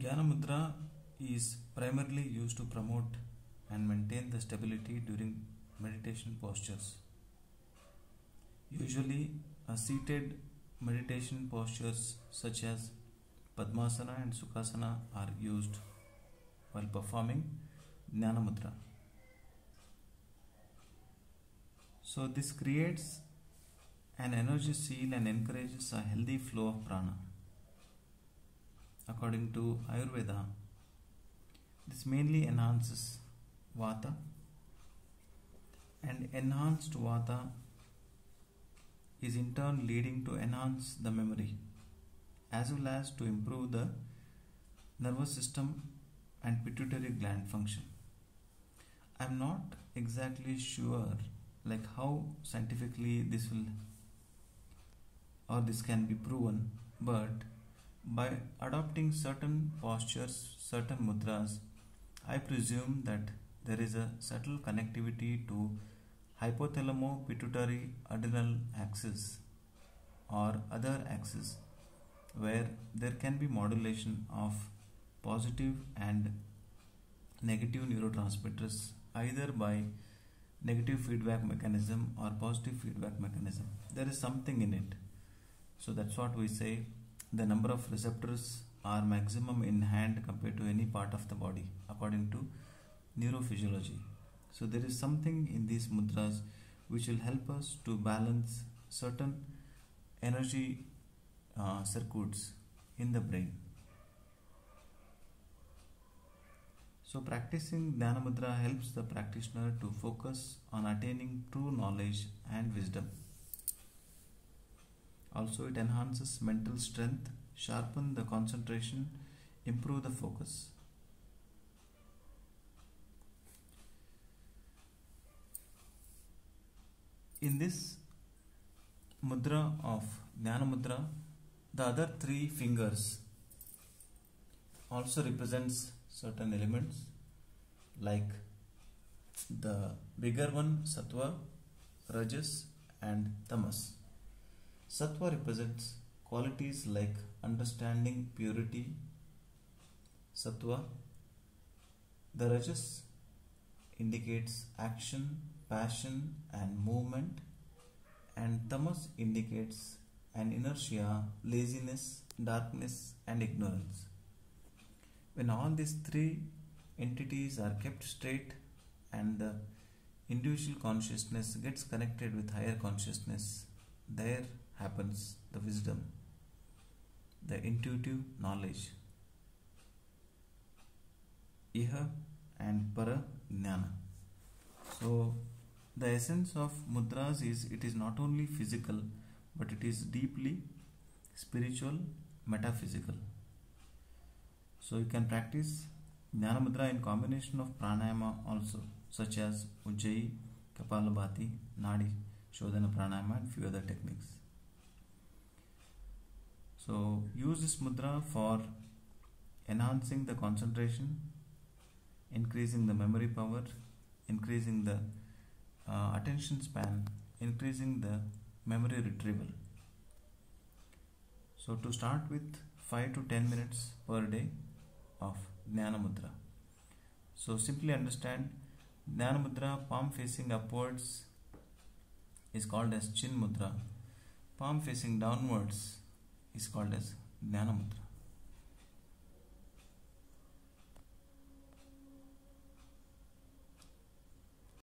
Dhyana Mudra is primarily used to promote and maintain the stability during meditation postures. Usually, a seated meditation postures such as Padmasana and Sukhasana are used while performing Dhyana Mudra. So, this creates an energy seal and encourages a healthy flow of prana. According to Ayurveda, this mainly enhances Vata, and enhanced Vata is in turn leading to enhance the memory as well as to improve the nervous system and pituitary gland function. I am not exactly sure how scientifically this can be proven, but by adopting certain postures, certain mudras, I presume that there is a subtle connectivity to hypothalamo pituitary adrenal axis or other axis where there can be modulation of positive and negative neurotransmitters either by negative feedback mechanism or positive feedback mechanism. There is something in it. So that's what we say, the number of receptors are maximum in hand compared to any part of the body according to neurophysiology. So there is something in these mudras which will help us to balance certain energy circuits in the brain. So practicing Dhyana Mudra helps the practitioner to focus on attaining true knowledge and wisdom. Also, it enhances mental strength, sharpen the concentration, improve the focus. In this mudra of Dhyana Mudra, the other three fingers also represents certain elements, like the bigger one Sattva, Rajas and Tamas. Sattva represents qualities like understanding, purity, Sattva. The Rajas indicates action, passion and movement, and Tamas indicates an inertia, laziness, darkness and ignorance. When all these three entities are kept straight and the individual consciousness gets connected with higher consciousness, there happens the wisdom, the intuitive knowledge, Iha and Para Jnana. So the essence of mudras is it is not only physical but it is deeply spiritual, metaphysical. So you can practice Dhyana Mudra in combination of pranayama also, such as Ujjayi, Kapalabhati, Nadi, Shodhana Pranayama and few other techniques. So use this mudra for enhancing the concentration, increasing the memory power, increasing the attention span, increasing the memory retrieval. So to start with 5 to 10 minutes per day of Dhyana Mudra. So simply understand, Dhyana Mudra, palm facing upwards is called as Chin Mudra. Palm facing downwards is called as Dhyana Mudra.